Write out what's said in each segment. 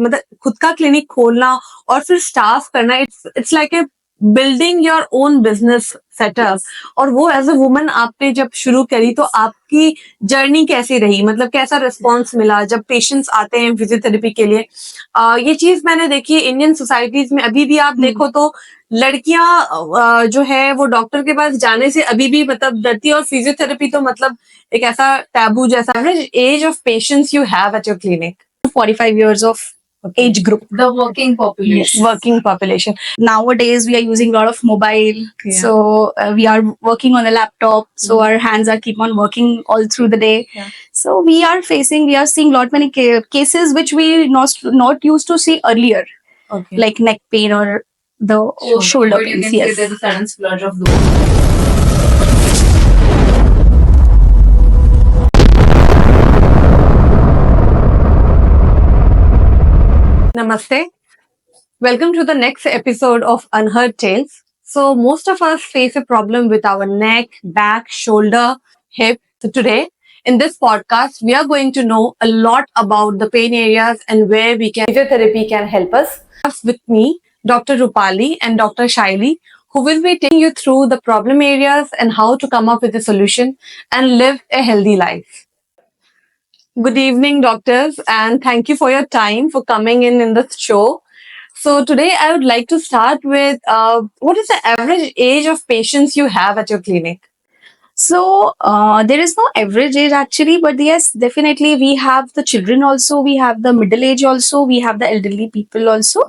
मतलब खुद का क्लिनिक खोलना और फिर स्टाफ करना, it's like a building your own business setup. और वो एज अ वुमन आपने जब शुरू करी तो आपकी जर्नी कैसी रही, मतलब कैसा रिस्पॉन्स मिला जब पेशेंट्स आते हैं फिजियोथेरेपी के लिए? ये चीज मैंने देखी है इंडियन सोसाइटीज में, अभी भी आप देखो तो लड़कियां जो है वो डॉक्टर के पास जाने से अभी भी मतलब डरती है, और फिजियोथेरेपी तो मतलब एक ऐसा टैबू जैसा। Average age of patients you have at your clinic? 45 years of age group. The working population. Working population. Nowadays, we are using a lot of mobile. Yeah. So we are working on a laptop. So our hands are keep on working all through the day. Yeah. So we are seeing lot many cases which we not used to see earlier, Okay. like neck pain or the shoulder But you pains. can say Yes. there's a sudden splurge of those. Namaste. Welcome to the next episode of Unheard Tales. So most of us face a problem with our neck, back, shoulder, hip. So today in this podcast, we are going to know a lot about the pain areas and where physiotherapy can help us. With me, Dr. Rupali and Dr. Shaili, who will be taking you through the problem areas and how to come up with a solution and live a healthy life. Good evening, doctors, and thank you for your time for coming in this show. So today I would like to start with what is the average age of patients you have at your clinic? So there is no average age actually, but yes, definitely we have the children also, we have the middle age also, we have the elderly people also.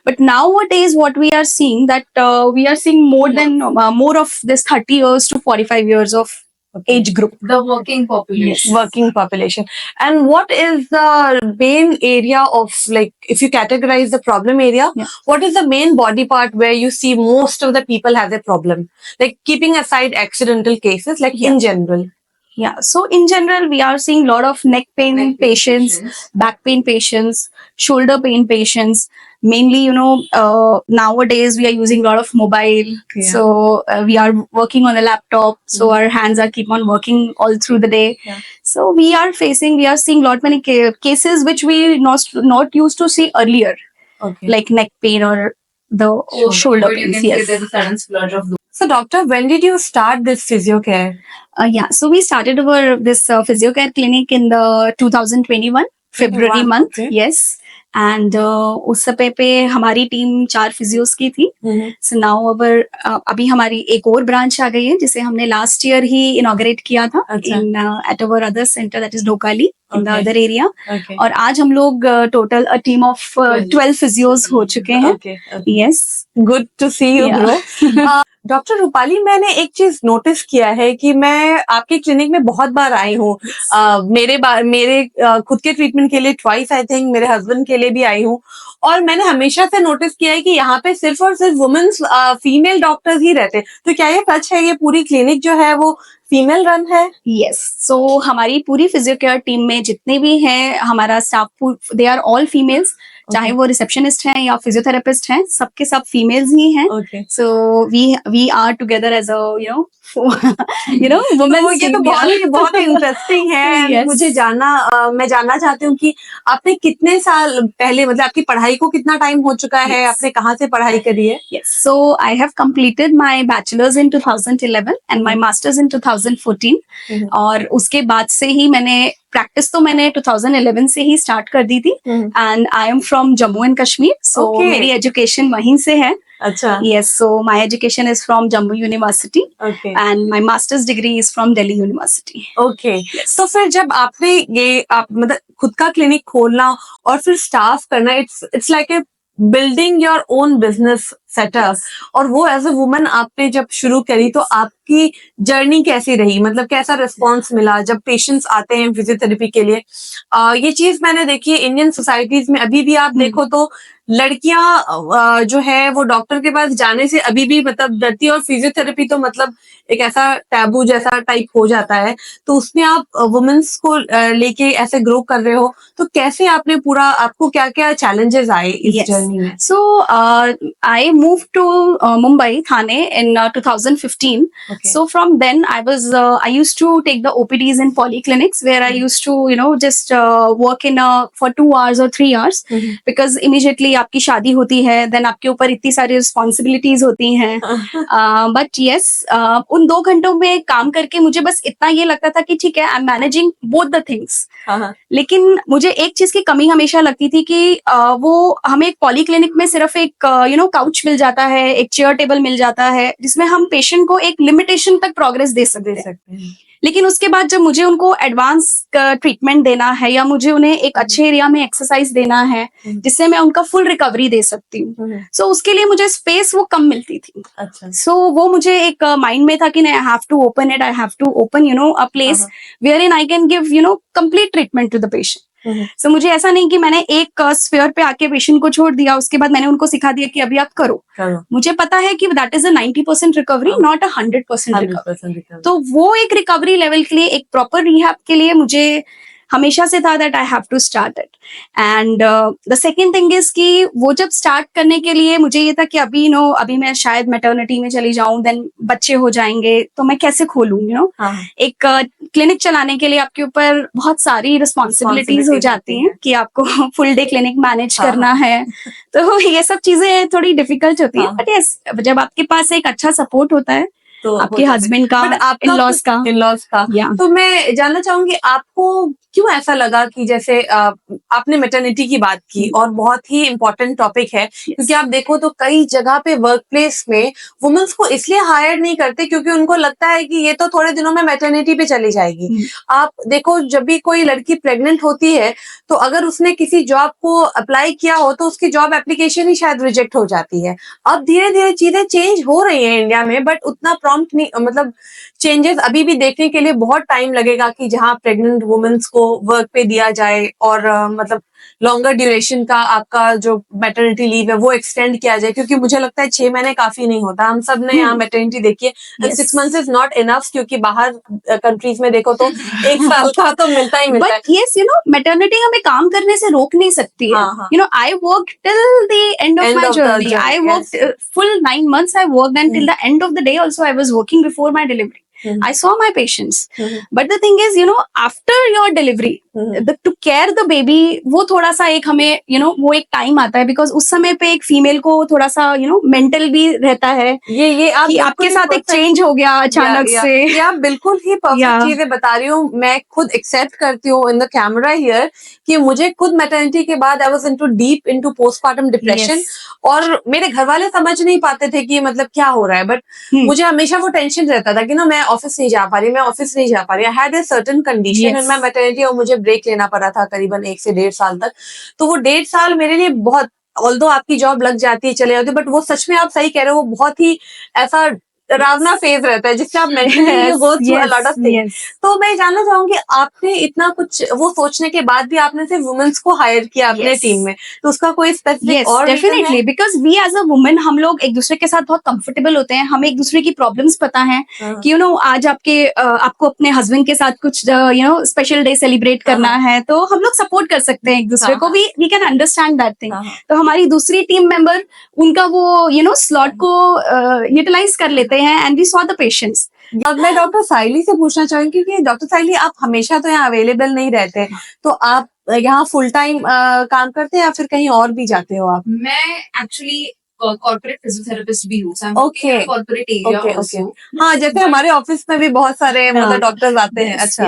But nowadays, what we are seeing that we are seeing more of this 30 years to 45 years of age group. The working population. Working population. And what is the main area of, like, if you categorize the problem area, Yeah. what is the main body part where you see most of the people have a problem? Like, keeping aside accidental cases, like Yeah. in general. Yeah, so in general, we are seeing a lot of neck pain patients, back pain patients, shoulder pain patients. Mainly, nowadays we are using a lot of mobile. Yeah. So we are working on a laptop. So our hands are keep on working all through the day. Yeah. So we are seeing lot many cases which we not used to see earlier, Okay. like neck pain or the shoulder But you pains. can say Yes. there's a sudden splurge of those. So, doctor, when did you start this physio care? Yeah, so we started our this PhysioCare clinic in the 2021 February 21, month. okay. Yes, and उस समय पे हमारी team 4 physios की थी. So now अभी हमारी एक और ब्रांच आ गई है जिसे हमने लास्ट ईयर ही इनॉग्रेट किया था अच्छा. in at our other center, that is Dhokali, in the Okay. other area. Okay. और आज हम लोग total a team of 12 physios हो चुके हैं. Okay. Okay. Yes. Good to see you Yeah. Grow. Doctor Rupali, मैंने एक चीज नोटिस किया है कि मैं आपके क्लिनिक में बहुत बार आई हूँ. मेरे खुद के ट्रीटमेंट के लिए ट्वाइस, आई थिंक मेरे हस्बैंड के लिए भी आई हूँ. और मैंने हमेशा से नोटिस किया है कि यहाँ पे सिर्फ और सिर्फ वुमेन्स फीमेल डॉक्टर्स ही रहते हैं. तो क्या ये सच है, ये पूरी क्लिनिक जो है वो फीमेल रन है? यस, सो हमारी पूरी फिजियोकेयर टीम में जितने भी हैं हमारा staff, they are all females. चाहे वो रिसेप्शनिस्ट हैं या फिजियोथेरेपिस्ट हैं, सबके सब फीमेल्स ही हैं. Okay. So we are together as a womens. ये तो बहुत इंटरेस्टिंग है. Yes. मैं जानना चाहती हूँ कि आपने कितने साल पहले, मतलब आपकी पढ़ाई को कितना टाइम हो चुका है? Yes. आपने कहाँ से पढ़ाई करी है? Yes, so I have completed my bachelor's in 2011 and my master's in 2014. और उसके बाद से ही मैंने प्रैक्टिस तो मैंने 2011 से ही स्टार्ट कर दी थी. And I am from Jammu and Kashmir, so Okay. मेरी एजुकेशन वहीं से है. अच्छा. Yes, so my education is from Jammu University okay. and my master's degree is from Delhi University. Okay. तो फिर जब आपने आप मतलब खुद का क्लिनिक खोलना और फिर स्टाफ करना, it's like a building your own business setup. और वो एज अ वुमन आपने जब शुरू करी तो आपकी जर्नी कैसी रही, मतलब कैसा रिस्पॉन्स मिला जब पेशेंट्स आते हैं फिजियोथेरेपी के लिए? ये चीज मैंने देखी है इंडियन सोसाइटीज में, अभी भी आप देखो तो लड़कियां जो है वो डॉक्टर के पास जाने से अभी भी मतलब डरती है, और फिजियोथेरेपी तो मतलब एक ऐसा टैबू जैसा टाइप हो जाता है. तो उसमें आप वुमेन्स को लेके ऐसे ग्रो कर रहे हो, तो कैसे आपने आपको क्या क्या चैलेंजेस आए इस Yes. जर्नी में? So I moved to Mumbai, Thane in 2015. Okay. So from then I used to take the OPDs in polyclinics where I used to, just work in for 2 hours or 3 hours Mhm. because immediately आपकी शादी होती है, then आपके ऊपर इतनी सारी responsibilities होती हैं. But yes, उन 2 घंटों में काम करके मुझे बस इतना ये लगता था कि ठीक है, I'm managing both the things. हाँ, लेकिन मुझे एक चीज की कमी हमेशा लगती थी कि वो हमें एक पॉलीक्लिनिक में सिर्फ एक काउच मिल जाता है, एक चेयर टेबल मिल जाता है जिसमें हम पेशेंट को एक लिमिटेशन तक प्रोग्रेस दे सकते दे हैं. सकते हैं. लेकिन उसके बाद जब मुझे उनको एडवांस ट्रीटमेंट देना है या मुझे उन्हें एक अच्छे एरिया में एक्सरसाइज देना है जिससे मैं उनका फुल रिकवरी दे सकती हूँ, सो उसके लिए मुझे स्पेस वो कम मिलती थी. अच्छा. सो वो मुझे एक माइंड में था कि नहीं, I have to open it, I have to open a place where in I can give complete treatment to the patient. So मुझे ऐसा नहीं कि मैंने एक स्फीयर पे आके पेशेंट को छोड़ दिया, उसके बाद मैंने उनको सिखा दिया कि अभी आप करो. मुझे पता है कि that is a 90% recovery, not a 100% recovery. 100% तो वो एक रिकवरी लेवल के लिए, एक प्रॉपर रिहैब के लिए मुझे हमेशा से था that I have to start it. And the second thing is कि वो जब स्टार्ट करने के लिए मुझे ये था कि अभी मैं शायद मैटरनिटी में चली जाऊं, देन बच्चे हो जाएंगे तो मैं कैसे खोलूं. एक क्लिनिक चलाने के लिए आपके ऊपर बहुत सारी रिस्पॉन्सिबिलिटीज हो जाती हैं कि आपको फुल डे क्लिनिक मैनेज करना है. तो ये सब चीजें थोड़ी डिफिकल्ट होती है. बट यस, जब आपके पास एक अच्छा सपोर्ट होता है तो आपके हस्बैंड का, इन-लॉज का. इन-लॉज का. Yeah. तो मैं जानना चाहूंगी आपको क्यों ऐसा लगा कि जैसे आपने मैटरनिटी की बात की और बहुत ही इम्पोर्टेंट टॉपिक है क्योंकि आप देखो तो कई जगह पे वर्क प्लेस में वुमेन्स को इसलिए हायर नहीं करते क्योंकि उनको लगता है कि ये तो थोड़े दिनों में मैटरनिटी पे चली जाएगी. आप देखो जब भी कोई लड़की प्रेग्नेंट होती है तो अगर उसने किसी जॉब को अप्लाई किया हो तो उसकी जॉब एप्लीकेशन ही शायद रिजेक्ट हो जाती है. अब धीरे धीरे चीजें चेंज हो रही है इंडिया में, बट उतना प्रॉम्प्ट नहीं, मतलब चेंजेस अभी भी देखने के लिए बहुत टाइम लगेगा कि जहां प्रेग्नेंट वुमेन्स को वर्क पे दिया जाए और मतलब लॉन्गर ड्यूरेशन का आपका जो मैटरनिटी लीव है वो एक्सटेंड किया जाए क्योंकि मुझे लगता है 6 महीने काफी नहीं होता. हम सब ने यहाँ मैटरनिटी देखी है. Yes. 6 months is not enough क्योंकि बाहर कंट्रीज में देखो तो 1 साल का तो मिलता ही मिलता है. बट यस, मैटरनिटी हमें काम करने से रोक नहीं सकती है. हाँ. I work till the end of End my of the journey. journey, I yes. Work full 9 months. I worked and till the end of the day also I was working before my delivery. I saw my patients. But the thing is, after your delivery, to care the baby, वो थोड़ा सा एक हमें, वो एक time आता है because उस समय पे एक फीमेल को थोड़ा सा, मेंटल भी रहता है ये आप कि आपके साथ एक चेंज हो गया अचानक से. ये आप बिल्कुल ही परफेक्ट चीजें बता रही हूँ. मैं खुद एक्सेप्ट करती हूँ इन द कैमरा हियर कि मुझे खुद मैटरनिटी के बाद I was deep into postpartum depression. और मेरे घर वाले समझ नहीं पाते थे कि मतलब क्या हो रहा है, बट मुझे हमेशा वो टेंशन रहता था कि मैं ऑफिस नहीं जा पा रही, I had a certain condition in my maternity और मुझे ब्रेक लेना पड़ा था करीबन 1 से 1.5 साल तक. तो वो 1.5 साल मेरे लिए बहुत, ऑल्दो आपकी जॉब लग जाती है, चले जाती है, बट वो सच में आप सही कह रहे हो, वो बहुत ही ऐसा डरावना फेज रहता है जिससे आप mentally you go through a lot of things. तो मैं जानना चाहूंगी आपने इतना कुछ वो सोचने के बाद भी आपने सिर्फ वुमेन्स को हायर किया अपने टीम में, तो उसका कोई स्पेसिफिक और definitely because we as a women हम लोग एक दूसरे के साथ बहुत कंफर्टेबल होते हैं. हमें एक दूसरे की प्रॉब्लम्स पता है कि आज आपको अपने हस्बैंड के साथ कुछ स्पेशल डे सेलिब्रेट करना है तो हम लोग सपोर्ट कर सकते हैं एक दूसरे को. We can understand that thing. तो हमारी दूसरी टीम मेंबर उनका वो स्लॉट को यूटिलाइज कर लेते हैं and we saw the patients. अब मैं डॉक्टर साइली से पूछना चाहूंगी कि डॉक्टर साइली आप हमेशा तो यहाँ अवेलेबल नहीं रहते, तो आप यहाँ फुल टाइम काम करते हैं या फिर कहीं और भी जाते हो आप? मैं एक्चुअली कॉर्पोरेट फिजियोथेरेपिस्ट भी हूँ. Okay. Corporate area okay. हाँ, जैसे हमारे ऑफिस में भी बहुत सारे मतलब डॉक्टर्स आते हैं. अच्छा.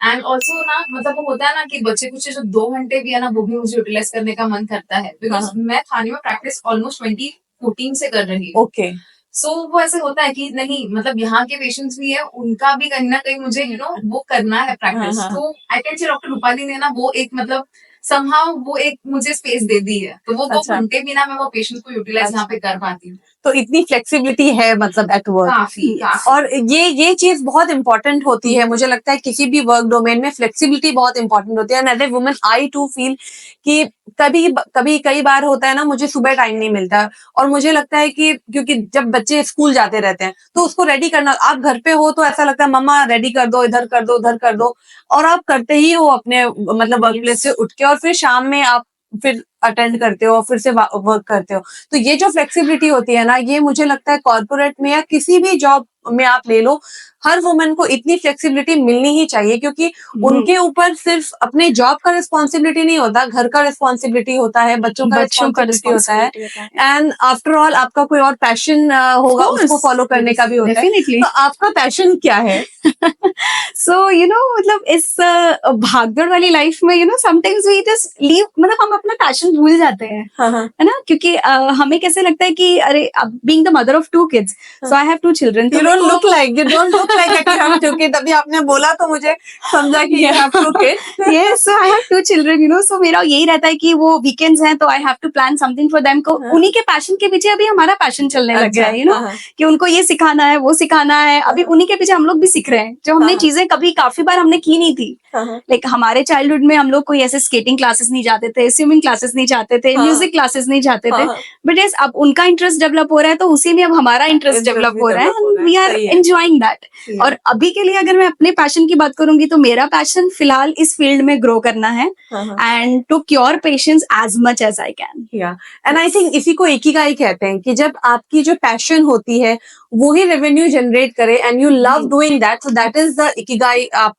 एंड ऑल्सो ना, मतलब वो होता है ना कि बच्चे कुछ जो 2 घंटे भी है ना, वो भी मुझे यूटिलाइज करने का मन करता है बिकॉज मैं थाने में प्रैक्टिस ऑलमोस्ट 2014 से कर रही हूँ. ओके. सो वो ऐसे होता है कि नहीं, मतलब यहाँ के पेशेंट्स भी है, उनका भी कहीं ना कहीं मुझे वो करना है प्रैक्टिस. तो I can say doctor Rupali ने ना वो एक मतलब somehow वो एक मुझे स्पेस दे दी है, तो वो घंटे भी ना मैं वो पेशेंट को यूटिलाइज यहाँ पे कर पाती हूँ. तो इतनी फ्लेक्सिबिलिटी है मतलब एट वर्क. काफी. और ये चीज बहुत इंपॉर्टेंट होती है. मुझे लगता है किसी भी वर्क डोमेन में फ्लेक्सिबिलिटी बहुत इंपॉर्टेंट होती है. And as a woman I too feel कि कई बार होता है ना, मुझे सुबह टाइम नहीं मिलता और मुझे लगता है कि क्योंकि जब बच्चे स्कूल जाते रहते हैं तो उसको रेडी करना, आप घर पे हो तो ऐसा लगता है मम्मा रेडी कर दो, इधर कर दो, उधर कर दो, और आप करते ही हो अपने मतलब वर्क प्लेस से उठ के, और फिर शाम में आप फिर अटेंड करते हो, फिर से वर्क करते हो। तो ये जो फ्लेक्सिबिलिटी होती है ना, ये मुझे लगता है कॉर्पोरेट में या किसी भी जॉब में आप ले लो, हर वुमन को इतनी फ्लेक्सिबिलिटी मिलनी ही चाहिए, क्योंकि उनके ऊपर सिर्फ अपने जॉब का रिस्पॉन्सिबिलिटी नहीं होता, घर का रिस्पॉन्सिबिलिटी होता है, बच्चों का बच्चों का रिस्पॉन्सिबिलिटी होता है, रिस्पॉन्सिबिलिटी होता है। एंड आफ्टर ऑल आपका कोई और पैशन होगा, उसको फॉलो करने का भी होता है। डेफिनेटली। तो आपका पैशन क्या है? सो मतलब इस भागदौड़ वाली लाइफ में समटाइम्स वी जस्ट लीव, मतलब हम अपना पैशन भूल जाते हैं, हाँ, हाँ। है ना, क्योंकि हमें कैसे लगता है कि अरे, being the mother of 2 kids, so I have 2 children, You don't look like that you have 2 kids. अभी आपने बोला तो मुझे समझा कि you have 2 kids. yes, so I have 2 children, so मेरा यही रहता है कि वो वीकेंड्स हैं तो I have to plan something for them, को हाँ। उन्हीं के पैशन के पीछे अभी हमारा पैशन चलने लग गया है, हाँ, हाँ। कि उनको ये सिखाना है, वो सिखाना है, अभी उन्हीं के पीछे हम लोग भी सीख रहे हैं, जो हमने हाँ। चीजें कभी काफी बार हमने की नहीं थी। हाँ। लाइक हमारे चाइल्डहुड में हम लोग कोई ऐसे स्केटिंग क्लासेस नहीं जाते थे, स्विमिंग क्लासेस नहीं जाते थे, हाँ। म्यूजिक क्लासेस नहीं जाते थे, हाँ। बट यस अब उनका इंटरेस्ट डेवलप हो रहा है, तो उसी में अब हमारा इंटरेस्ट Interest डेवलप भी हो रहा है, develop हो रहा है, वी आर सही है। Enjoying that. Yeah. और अभी के लिए अगर मैं अपने पैशन की बात करूंगी, तो मेरा पैशन फिलहाल इस फील्ड में ग्रो करना है, and to cure patients as much as I can. And I think इसी को इकिगाई कहते हैं, कि जब आपकी जो पैशन होती है वो ही रेवेन्यू जनरेट करे and you love doing that, so that is the Ikigai. आप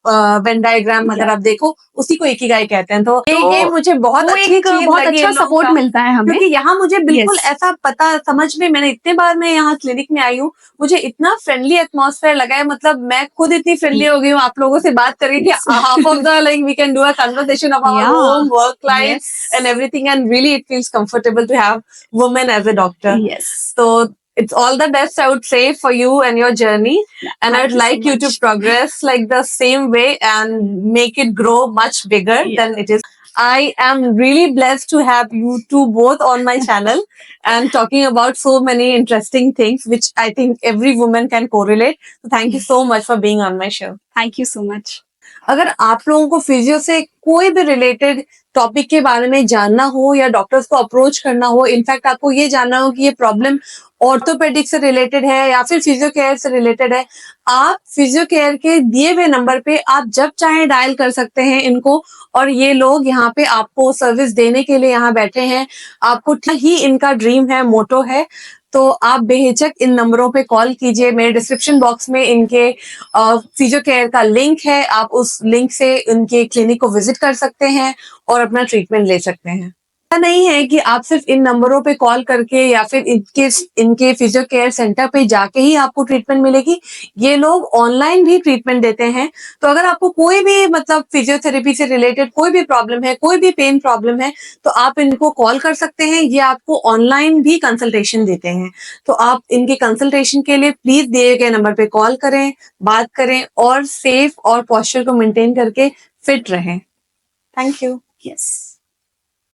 वेन डायग्राम अगर आप देखो, उसी को इकिगाई कहते हैं। तो ये मुझे बहुत वो अच्छी एक चीज बहुत लगी अच्छा इन लोगों सपोर्ट का, मिलता है हमें। क्योंकि यहाँ मुझे बिल्कुल Yes. ऐसा पता समझ में, मैंने इतने बार मैं यहाँ क्लिनिक में आई हूँ, मुझे इतना फ्रेंडली एटमॉस्फेयर लगा है, मतलब मैं खुद इतनी फ्रेंडली हो गई हूँ आप लोगों से बात करके कि half of the like we can do a conversation about Yeah. Home, work life Yes. and everything, and really it feels comfortable to have women as a doctor. Yes. So it's all the best, I would say, for you and your journey, and I Thank would you so like you to much. progress like the same way and make it grow much bigger Yeah. than it is. I am really blessed to have you two both on my channel and talking about so many interesting things which I think every woman can correlate. So thank you so much for being on my show. Thank you so much. अगर आप लोगों को physio से कोई भी related topic के बारे में जानना हो या डॉक्टर्स को अप्रोच करना हो, इनफैक्ट आपको ये जानना हो कि ये प्रॉब्लम ऑर्थोपेडिक से रिलेटेड है या फिर फिजियो केयर से रिलेटेड है, आप फिजियो केयर के दिए हुए नंबर पे आप जब चाहे डायल कर सकते हैं इनको, और ये लोग यहाँ पे आपको सर्विस देने के लिए यहाँ बैठे हैं। आपको ही इनका ड्रीम है, मोटो है, तो आप बेहिचक इन नंबरों पे कॉल कीजिए। मेरे डिस्क्रिप्शन बॉक्स में इनके फिजियो केयर का लिंक है, आप उस लिंक से इनके क्लिनिक को विजिट कर सकते हैं और अपना ट्रीटमेंट ले सकते हैं। ऐसा नहीं है कि आप सिर्फ इन नंबरों पे कॉल करके या फिर इनके फिजियो केयर सेंटर पे जाके ही आपको ट्रीटमेंट मिलेगी, ये लोग ऑनलाइन भी ट्रीटमेंट देते हैं। तो अगर आपको कोई भी मतलब फिजियोथेरेपी से रिलेटेड कोई भी प्रॉब्लम है, कोई भी पेन प्रॉब्लम है, तो आप इनको कॉल कर सकते हैं। ये आपको ऑनलाइन भी कंसल्टेशन देते हैं, तो आप इनके कंसल्टेशन के लिए प्लीज दिए गए नंबर पे कॉल करें, बात करें और सेफ और पॉस्चर को मेंटेन करके फिट रहें। Thank you. Yes.